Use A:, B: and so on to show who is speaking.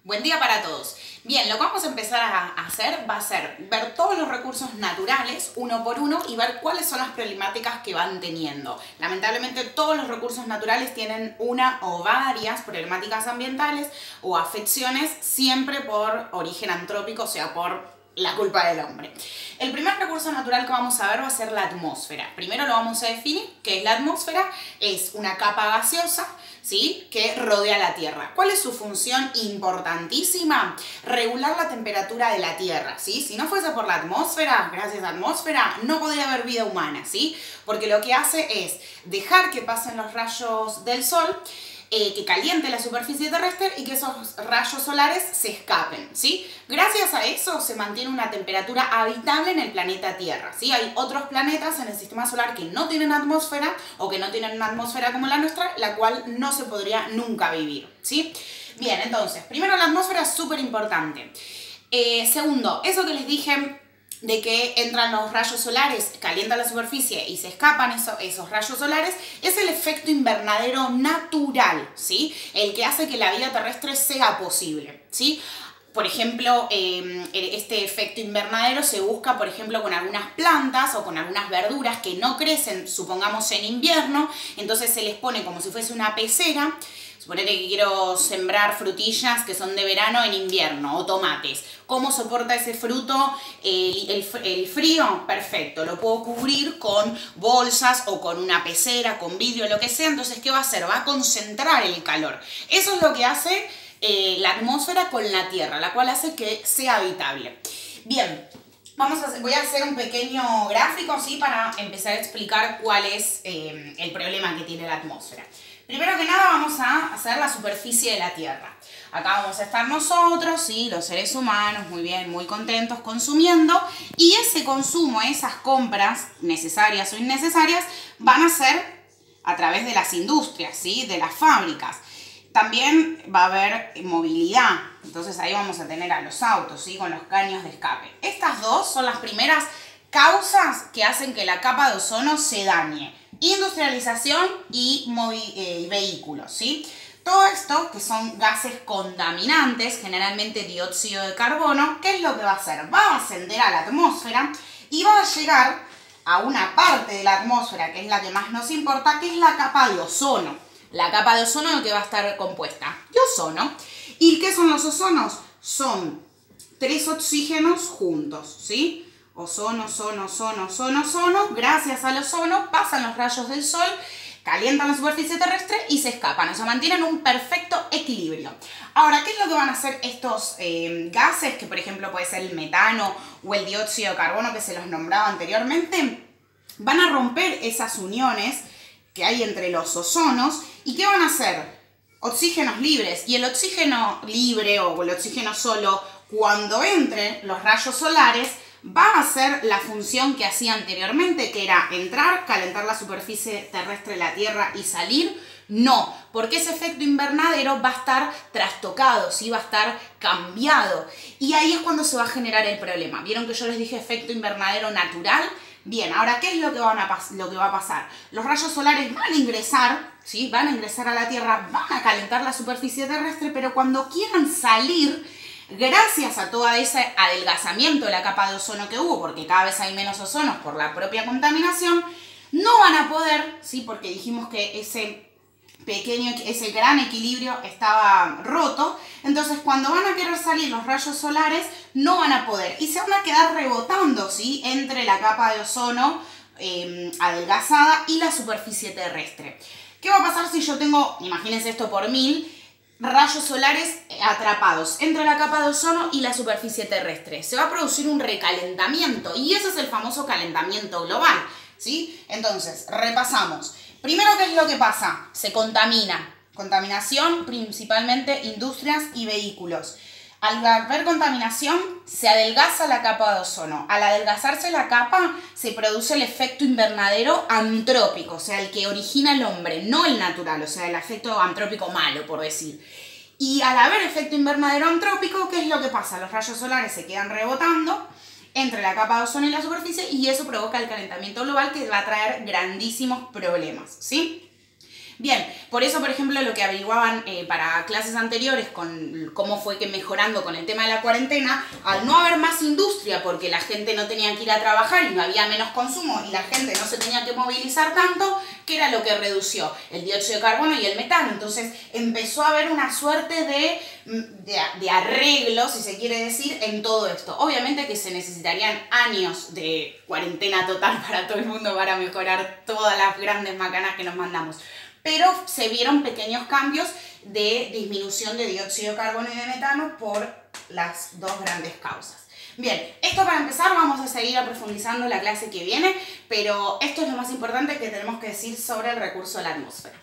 A: Buen día para todos. Bien, lo que vamos a empezar a hacer va a ser ver todos los recursos naturales uno por uno y ver cuáles son las problemáticas que van teniendo. Lamentablemente todos los recursos naturales tienen una o varias problemáticas ambientales o afecciones siempre por origen antrópico, o sea, por la culpa del hombre. El primer recurso natural que vamos a ver va a ser la atmósfera. Primero lo vamos a definir. ¿Qué es la atmósfera? Es una capa gaseosa, ¿sí?, que rodea la Tierra. ¿Cuál es su función importantísima? Regular la temperatura de la Tierra, ¿sí? Si no fuese por la atmósfera, gracias a la atmósfera, no podría haber vida humana, ¿sí? Porque lo que hace es dejar que pasen los rayos del sol, que caliente la superficie terrestre y que esos rayos solares se escapen, ¿sí? Gracias a eso se mantiene una temperatura habitable en el planeta Tierra, ¿sí? Hay otros planetas en el sistema solar que no tienen atmósfera o que no tienen una atmósfera como la nuestra, la cual no se podría nunca vivir, ¿sí? Bien, entonces, primero la atmósfera es súper importante. Segundo, eso que les dije de que entran los rayos solares, calientan la superficie y se escapan esos rayos solares, es el efecto invernadero natural, ¿sí? El que hace que la vida terrestre sea posible, ¿sí? Por ejemplo, este efecto invernadero se busca, por ejemplo, con algunas plantas o con algunas verduras que no crecen, supongamos, en invierno, entonces se les pone como si fuese una pecera. Suponete que quiero sembrar frutillas que son de verano en invierno, o tomates. ¿Cómo soporta ese fruto el frío? Perfecto, lo puedo cubrir con bolsas o con una pecera, con vidrio, lo que sea. Entonces, ¿qué va a hacer? Va a concentrar el calor. Eso es lo que hace la atmósfera con la Tierra, la cual hace que sea habitable. Bien, voy a hacer un pequeño gráfico, ¿sí?, para empezar a explicar cuál es el problema que tiene la atmósfera. Primero que nada vamos a hacer la superficie de la Tierra. Acá vamos a estar nosotros, ¿sí?, los seres humanos, muy bien, muy contentos, consumiendo. Y ese consumo, esas compras, necesarias o innecesarias, van a ser a través de las industrias, ¿sí?, de las fábricas. También va a haber movilidad. Entonces ahí vamos a tener a los autos, ¿sí?, con los caños de escape. Estas dos son las primeras causas que hacen que la capa de ozono se dañe. Industrialización y vehículos, ¿sí? Todo esto, que son gases contaminantes, generalmente dióxido de carbono, ¿qué es lo que va a hacer? Va a ascender a la atmósfera y va a llegar a una parte de la atmósfera, que es la que más nos importa, que es la capa de ozono. La capa de ozono, ¿de qué va a estar compuesta? De ozono. ¿Y qué son los ozonos? Son 3 oxígenos juntos, ¿sí? Ozono, ozono, ozono, ozono, ozono. Gracias al ozono pasan los rayos del sol, calientan la superficie terrestre y se escapan. O sea, mantienen un perfecto equilibrio. Ahora, ¿qué es lo que van a hacer estos gases? Que por ejemplo puede ser el metano o el dióxido de carbono que se los nombraba anteriormente. Van a romper esas uniones que hay entre los ozonos. ¿Y qué van a hacer? Oxígenos libres. Y el oxígeno libre o el oxígeno solo, cuando entren los rayos solares, va a hacer la función que hacía anteriormente, que era entrar, calentar la superficie terrestre de la Tierra y salir. No, porque ese efecto invernadero va a estar trastocado, ¿sí?, va a estar cambiado. Y ahí es cuando se va a generar el problema. ¿Vieron que yo les dije efecto invernadero natural? Bien, ahora, ¿qué es lo que va a pasar? Los rayos solares van a ingresar, ¿sí?, van a ingresar a la Tierra, van a calentar la superficie terrestre, pero cuando quieran salir, gracias a todo ese adelgazamiento de la capa de ozono que hubo, porque cada vez hay menos ozonos por la propia contaminación, no van a poder, ¿sí?, porque dijimos que ese gran equilibrio estaba roto. Entonces, cuando van a querer salir los rayos solares, no van a poder y se van a quedar rebotando, ¿sí?, entre la capa de ozono adelgazada y la superficie terrestre. ¿Qué va a pasar si yo tengo, imagínense esto por 1000, rayos solares atrapados entre la capa de ozono y la superficie terrestre? Se va a producir un recalentamiento y ese es el famoso calentamiento global, ¿sí? Entonces, repasamos. Primero, ¿qué es lo que pasa? Se contamina. Contaminación, principalmente industrias y vehículos. Al haber contaminación, se adelgaza la capa de ozono. Al adelgazarse la capa, se produce el efecto invernadero antrópico, o sea, el que origina el hombre, no el natural, o sea, el efecto antrópico malo, por decir. Y al haber efecto invernadero antrópico, ¿qué es lo que pasa? Los rayos solares se quedan rebotando entre la capa de ozono y la superficie y eso provoca el calentamiento global que va a traer grandísimos problemas, ¿sí? Bien, por eso, por ejemplo, lo que averiguaban para clases anteriores con cómo fue que mejorando con el tema de la cuarentena, al no haber más industria porque la gente no tenía que ir a trabajar y no había menos consumo y la gente no se tenía que movilizar tanto, ¿qué era lo que redució? El dióxido de carbono y el metano. Entonces empezó a haber una suerte de arreglo, si se quiere decir, en todo esto. Obviamente que se necesitarían años de cuarentena total para todo el mundo para mejorar todas las grandes macanas que nos mandamos. Pero se vieron pequeños cambios de disminución de dióxido de carbono y de metano por las dos grandes causas. Bien, esto para empezar, vamos a seguir profundizando la clase que viene, pero esto es lo más importante que tenemos que decir sobre el recurso de la atmósfera.